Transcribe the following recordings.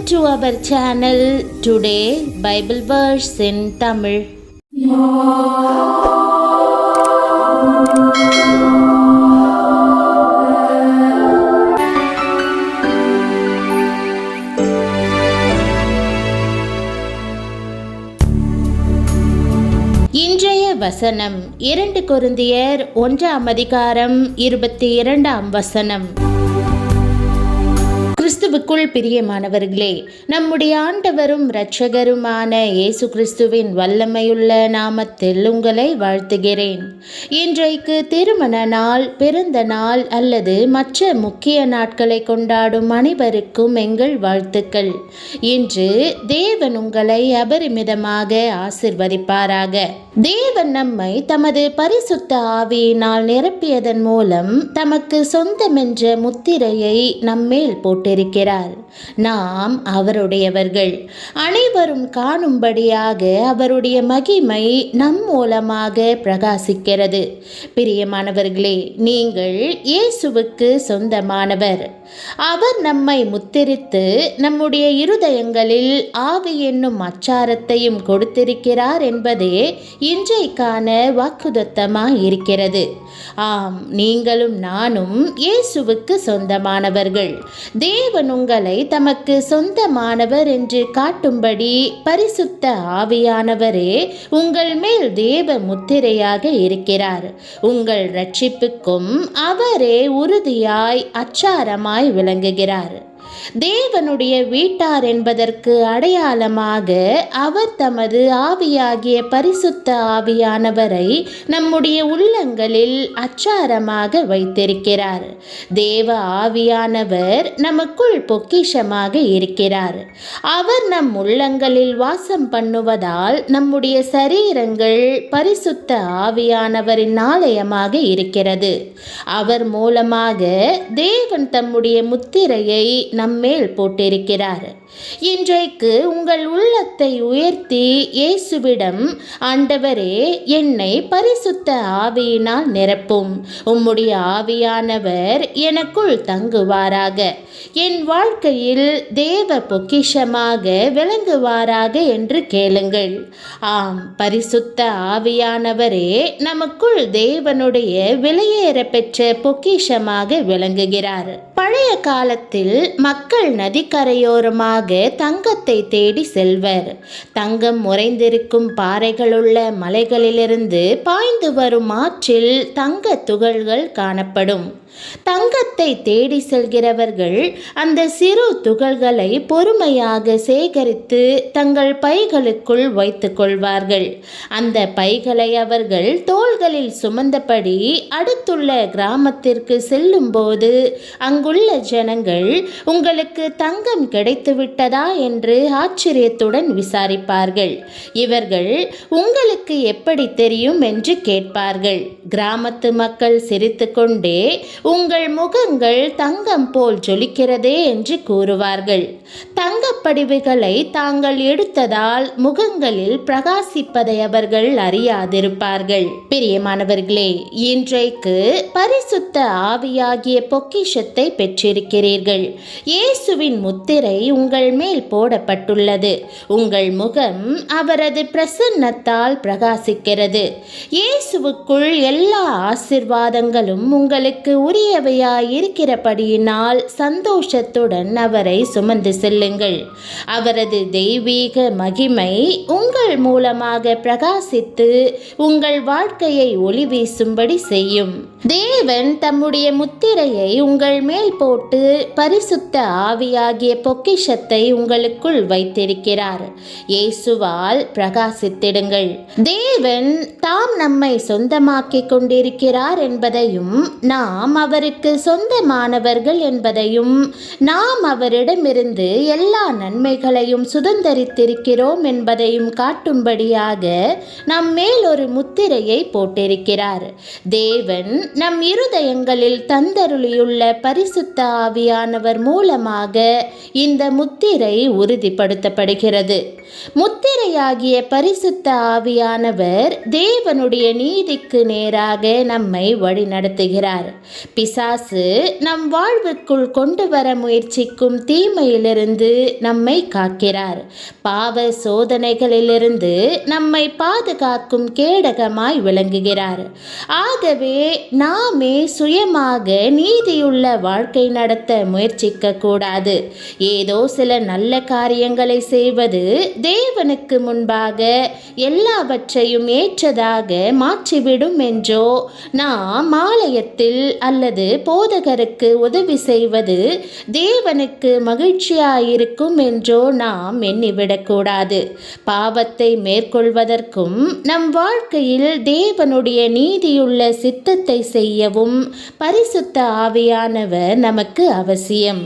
to our channel. Today Bible verse in Tamil. இன்றைய வசனம் 2 கொரிந்தியர் 1:22 கிறிஸ்துவுக்குள் பிரியமானவர்களே, நம்முடைய ஆண்டவரும் இரட்சகருமான இயேசு கிறிஸ்துவின் வல்லமையுள்ள நாமத்தில் உங்களை வாழ்த்துகிறேன். இன்றைக்கு திருமண நாள், பிறந்த நாள் அல்லது மற்ற முக்கிய நாட்களை கொண்டாடும் அனைவருக்கும் எங்கள் வாழ்த்துக்கள். இன்று தேவன் உங்களை அபரிமிதமாக ஆசிர்வதிப்பாராக. தேவன் நம்மை தமது பரிசுத்த ஆவியினால் நிரப்பியதன் மூலம் தமக்கு சொந்தமென்ற முத்திரையை நம்மேல் போட்டிருக்கிறார். நாம் அவருடையவர்கள். அனைவரும் காணும்படியாக அவருடைய மகிமை நம் மூலமாக பிரகாசிக்கிறது. பிரியமானவர்களே, நீங்கள் இயேசுவுக்கு சொந்தமானவர். அவர் நம்மை முத்திரித்து நம்முடைய இருதயங்களில் ஆவி என்னும் அச்சாரத்தையும் கொடுத்திருக்கிறார் என்பதே இன்றைக்கான வாக்குத்தத்தமாய் இருக்கிறது. ஆம், நீங்களும் நானும் இயேசுவுக்கு சொந்தமானவர்கள். தேவன் உங்களை தமக்கு சொந்தமானவர் என்று காட்டும்படி பரிசுத்த ஆவியானவரே உங்கள் மேல் தேவ முத்திரையாக இருக்கிறார். உங்கள் இரட்சிப்புக்கும் அவரே உறுதியாய் அச்சாரமாய் விளங்குகிறார். தேவனுடைய வீட்டார் என்பதற்கு அடையாளமாக அவர் தமது ஆவியாகிய பரிசுத்த ஆவியானவரை நம்முடைய உள்ளங்களில் அச்சாரமாக வைத்திருக்கிறார். தேவ ஆவியானவர் நமக்குள் பொக்கிஷமாக இருக்கிறார். அவர் நம் உள்ளங்களில் வாசம் பண்ணுவதால் நம்முடைய சரீரங்கள் பரிசுத்த ஆவியானவரின் ஆலயமாக இருக்கிறது. அவர் மூலமாக தேவன் தம்முடைய முத்திரையை நம்மேல் போட்டிருக்கிறார். இன்றைக்கு உங்கள் உள்ளத்தை உயர்த்தி இயேசுவிடம், ஆண்டவரே, என்னை பரிசுத்த ஆவியினால் நிரப்பும். உம்முடைய ஆவியானவர் எனக்குள் தங்குவாராக. என் வாழ்க்கையில் தேவ பொக்கிஷமாக விளங்குவாராக என்று கேளுங்கள். ஆம், பரிசுத்த ஆவியானவரே நமக்குள் தேவனுடைய விலையேற பெற்ற பொக்கிஷமாக விளங்குகிறார். பழைய காலத்தில் மக்கள் நதிக்கரையோரமாக தங்கத்தை தேடி செல்வர். தங்கம் உறைந்திருக்கும் பாறைகளுள்ள மலைகளிலிருந்து பாய்ந்து வரும் ஆற்றில் தங்க துகள்கள் காணப்படும். தங்கத்தை தேடி செல்கிறவர்கள் அந்த சிறு துகள்களை பொறுமையாக சேகரித்து தங்கள் பைகளுக்குள் வைத்துக் கொள்வார்கள். அந்த பைகளை அவர்கள் தோள்களில் சுமந்தபடி அடுத்துள்ள கிராமத்திற்கு செல்லும் போது அங்குள்ள ஜனங்கள், உங்களுக்கு தங்கம் கிடைத்துவிட்டதா என்று ஆச்சரியத்துடன் விசாரிப்பார்கள். இவர்கள், உங்களுக்கு எப்படி தெரியும் என்று கேட்பார்கள். கிராமத்து மக்கள் சிரித்துக்கொண்டே, உங்கள் முகங்கள் தங்கம் போல் ஜொலிக்கிறதே என்று கூறுவார்கள். தங்கப்படிவுகளை தாங்கள் எடுத்ததால் முகங்களில் பிரகாசிப்பதை அவர்கள் அறியாதிருப்பார்கள். பிரியமானவர்களே, இன்றைக்கு பரிசுத்த ஆவியாகிய பொக்கிஷத்தை பெற்றிருக்கிறீர்கள். இயேசுவின் முத்திரை உங்கள் மேல் போடப்பட்டுள்ளது. உங்கள் முகம் அவரது பிரசன்னத்தால் பிரகாசிக்கிறது. இயேசுவுக்குள் எல்லா ஆசீர்வாதங்களும் உங்களுக்கு உரியவையாயிருக்கிறபடியினால் சந்தோஷத்துடன் அவரை சுமந்து செல்லுங்கள். அவரது தெய்வீக மகிமை உங்கள் மூலமாக பிரகாசித்து உங்கள் வாழ்க்கையை ஒளி வீசும்படி செய்யும். தேவன் தம்முடைய முத்திரையை உங்கள் மேல் போட்டு பரிசுத்த ஆவியாகிய பொக்கிஷத்தை உங்களுக்குள் வைத்திருக்கிறார். இயேசுவால் பிரகாசித்திடுங்கள். தேவன் தாம் நம்மை சொந்தமாக்கிக் கொண்டிருக்கிறார் என்பதையும், நாம் அவருக்கு சொந்தமானவர்கள் என்பதையும், நாம் அவரிடமிருந்து எல்லா நன்மைகளையும் சுதந்தரித்திருக்கிறோம் என்பதையும் காட்டும்படியாக நம் மேல் ஒரு முத்திரையை போட்டிருக்கிறார். தேவன் நம் இருதயங்களில் தந்தருளியுள்ள பரிசுத்த ஆவியானவர் மூலமாக இந்த முத்திரை உறுதிப்படுத்தப்படுகிறது. முத்திரையாகிய பரிசுத்த ஆவியானவர் தேவனுடைய நீதிக்கு நேராக நம்மை வழிநடத்துகிறார். பிசாசு நம் வாழ்வுக்குள் கொண்டு வர முயற்சிக்கும் தீமையிலிருந்து நம்மை காக்கிறார். பாவ சோதனைகளிலிருந்து நம்மை பாதுகாக்கும் கேடகமாய் விளங்குகிறார். ஆகவே நாமே சுயமாக நீதியுள்ள வாழ்க்கை நடத்த முயற்சிக்க கூடாது. ஏதோ சில நல்ல காரியங்களை செய்வது தேவனுக்கு முன்பாக எல்லாவற்றையும் ஏற்றதாக மாற்றிவிடும் என்றோ, நாம் ஆலயத்தில் அல்லது போதகருக்கு உதவி செய்வது தேவனுக்கு மகிழ்ச்சியாயிருக்கும் என்றோ நாம் எண்ணிவிடக்கூடாது. பாவத்தை மேற்கொள்வதற்கும் நம் வாழ்க்கையில் தேவனுடைய நீதியுள்ள சித்தத்தை செய்யவும் பரிசுத்த ஆவியானவர் நமக்கு அவசியம்.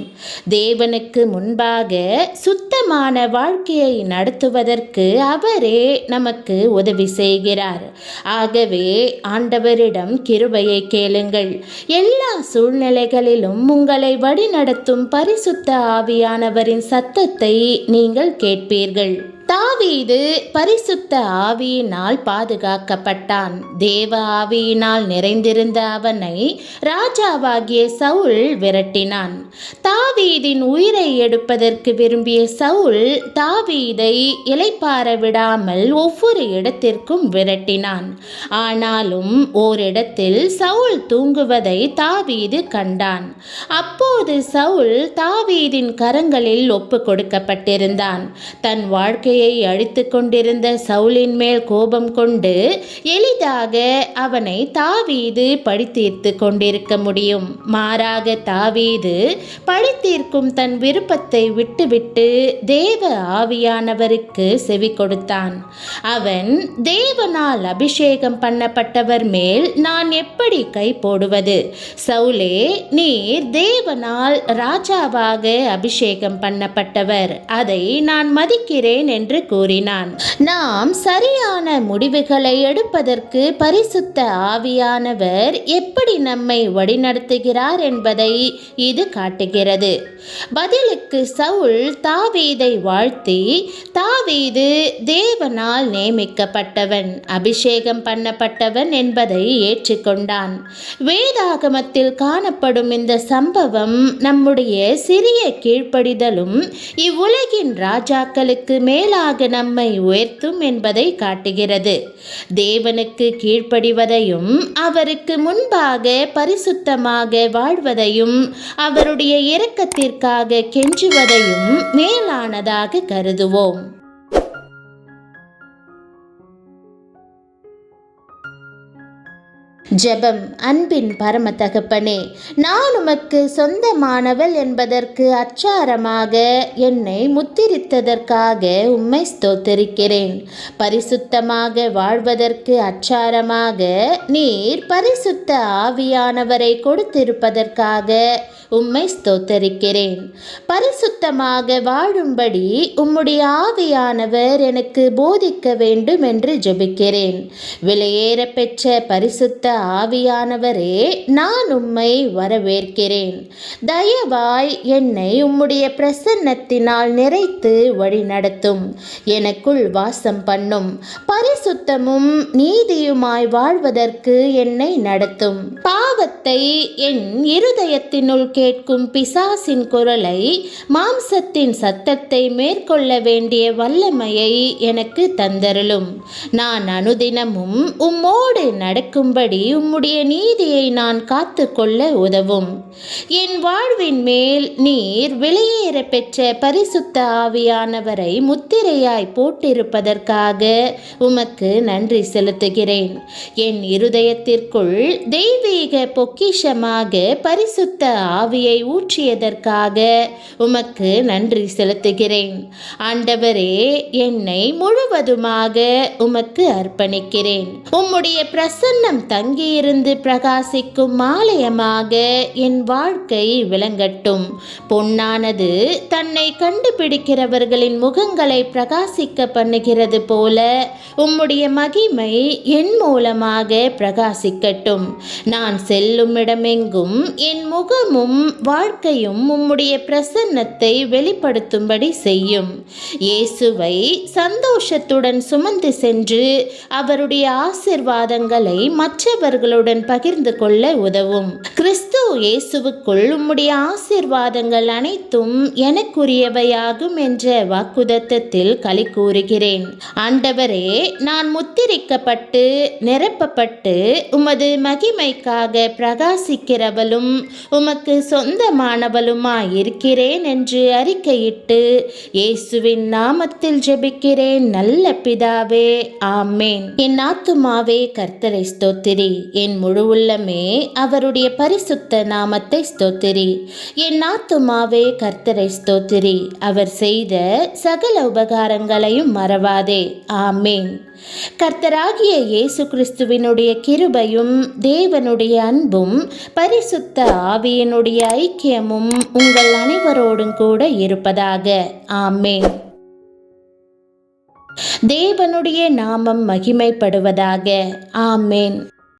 தேவனுக்கு முன்பாக சுத்தமான வாழ்க்கையை நடத்துவதற்கு அவரே நமக்கு உதவி செய்கிறார். ஆகவே ஆண்டவரிடம் கிருபையை கேளுங்கள். எல்லா சூழ்நிலைகளிலும் உங்களை வழிநடத்தும் பரிசுத்த ஆவியானவரின் சத்தத்தை நீங்கள் கேட்பீர்கள். தாவீது பரிசுத்த ஆவியினால் பாதுகாக்கப்பட்டான். தேவ ஆவியினால் நிறைந்திருந்த அவனை ராஜாவாகிய சவுல் விரட்டினான். தாவீதின் உயிரை எடுப்பதற்கு விரும்பிய சவுல் தாவீதை இளைப்பாற விடாமல் ஒவ்வொரு இடத்திற்கும் விரட்டினான். ஆனாலும் ஓரிடத்தில் சவுல் தூங்குவதை தாவீது கண்டான். அப்போது சவுல் தாவீதின் கரங்களில் ஒப்பு கொடுக்கப்பட்டிருந்தான். தன் வாழ்க்கை அழித்து கொண்டிருந்த சவுலின் மேல் கோபம் கொண்டு எளிதாக அவனை தாவீது பழி தீர்த்து கொண்டிருக்க முடியும். மாறாக தாவீது பழி தீர்க்கும் தன் விருப்பத்தை விட்டுவிட்டு தேவ ஆவியானவருக்கு செவி கொடுத்தான். அவன், தேவனால் அபிஷேகம் பண்ணப்பட்டவர் மேல் நான் எப்படி கை போடுவது? சவுலே, நீர் தேவனால் ராஜாவாக அபிஷேகம் பண்ணப்பட்டவர், அதை நான் மதிக்கிறேன் என்று கூறினான். நாம் சரியான முடிவுகளை எடுப்பதற்கு பரிசுத்த ஆவியானவர் எப்படி நம்மை வழிநடத்துகிறார் என்பதை இது காட்டுகிறது. பதிலுக்கு சவுல் தாவீதை வாழ்த்தி, தாவீது தேவனால் நியமிக்கப்பட்டவன், அபிஷேகம் பண்ணப்பட்டவன் என்பதை ஏற்றுக்கொண்டான். வேதாகமத்தில் காணப்படும் இந்த சம்பவம் நம்முடைய சிறிய கீழ்ப்படிதலும் இவ்வுலகின் ராஜாக்களுக்கு மேலாக நம்மை உயர்த்தும் என்பதை காட்டுகிறது. தேவனுக்கு கீழ்ப்படிவதையும் அவருக்கு முன்பாக பரிசுத்தமாக வாழ்வதையும் அவருடைய இரக்கத்திற்காக கெஞ்சுவதையும் மேலானதாக கருதுவோம். ஜெபம். அன்பின் பரம தகப்பனே, நான் உமக்கு சொந்தமானவள் என்பதற்கு அச்சாரமாக என்னை முத்திரித்ததற்காக உம்மை ஸ்தோத்திரிக்கிறேன். பரிசுத்தமாக வாழ்வதற்கு அச்சாரமாக நீர் பரிசுத்த ஆவியானவரை கொடுத்திருப்பதற்காக உம்மை ஸ்தோத்தரிக்கிறேன். பரிசுத்தமாக வாழும்படி உம்முடைய ஆவியானவர் எனக்கு போதிக்க வேண்டும் என்று ஜெபிக்கிறேன். விலையேற பெற்ற பரிசுத்த ஆவியானவரே, நான் உம்மை வரவேற்கிறேன். தயவாய் என்னை உம்முடைய பிரசன்னத்தினால் நிறைத்து வழி நடத்தும். எனக்குள் வாசம் பண்ணும். பரிசுத்தமும் நீதியுமாய் வாழ்வதற்கு என்னை நடத்தும். பாவத்தை என் இருதயத்தினுள் கேட்கும் பிசாசின் குரலை, மாம்சத்தின் சத்தத்தை மேற்கொள்ள வேண்டிய வல்லமையை எனக்கு தந்தருளும். நான் அனுதினமும் உம்மோடு நடக்கும்படி உம்முடைய நீதியை நான் காத்து கொள்ள உதவும். என் வாழ்வின் மேல் நீர் விலையேற பெற்ற பரிசுத்த ஆவியானவரை முத்திரையாய் போட்டிருப்பதற்காக உமக்கு நன்றி செலுத்துகிறேன். என் இருதயத்திற்குள் தெய்வீக பொக்கிஷமாக பரிசுத்த ஆவியை ஊற்றியதற்காக உமக்கு நன்றி செலுத்துகிறேன். ஆண்டவரே, என்னை முழுவதுமாக உமக்கு அர்ப்பணிக்கிறேன். உம்முடைய பிரசன்னம் தங்கியிருந்து பிரகாசிக்கும் ஆலயமாக என் வாழ்க்கை விளங்கட்டும். பொன்னானது தன்னை கண்டுபிடிக்கிறவர்களின் முகங்களை பிரகாசிக்க பண்ணுகிறது போல உம்முடைய மகிமை என் மூலமாக பிரகாசிக்கட்டும். நான் செல்லும் இடமெங்கும் என் முகமும் எண்ணமும் வாழ்க்கையும் உம்முடைய பிரசன்னத்தை வெளிப்படுத்தும்படி செய்யும். இயேசுவை சந்தோஷத்துடன் சுமந்து சென்று அவருடைய ஆசீர்வாதங்களை மற்றவர்களுடன் பகிர்ந்து கொள்ள உதவும். கிறிஸ்து இயேசுவுக்குள் உம்முடைய ஆசீர்வாதங்கள் அனைத்தும் எனக்குரியவையாகும் என்ற வாக்குதத்தத்தில் களி கூறுகிறேன். ஆண்டவரே, நான் முத்திரிக்கப்பட்டு நிரப்பப்பட்டு உமது மகிமைக்காக பிரகாசிக்கிறவளும் உமக்கு சொந்தமானவளுமாயிருக்கிறேன் என்று அறிக்கையிட்டு இயேசுவின் நாமத்தில் ஜெபிக்கிறேன் நல்ல பிதாவே, ஆமேன். என் ஆத்துமாவே கர்த்தரை ஸ்தோத்திரி, என் முழு உள்ளமே அவருடைய பரிசுத்த நாமத்தை ஸ்தோத்திரி. என் ஆத்துமாவே கர்த்தரை ஸ்தோத்திரி, அவர் செய்த சகல உபகாரங்களையும் மறவாதே, ஆமேன். கர்த்தராகிய இயேசு கிறிஸ்துவினுடைய கிருபையும் தேவனுடைய அன்பும் பரிசுத்த ஆவியினுடைய ஐக்கியமும் உங்கள் அனைவரோடும் கூட இருப்பதாக, ஆமேன். தேவனுடைய நாமம் மகிமைப்படுவதாக, ஆமேன்.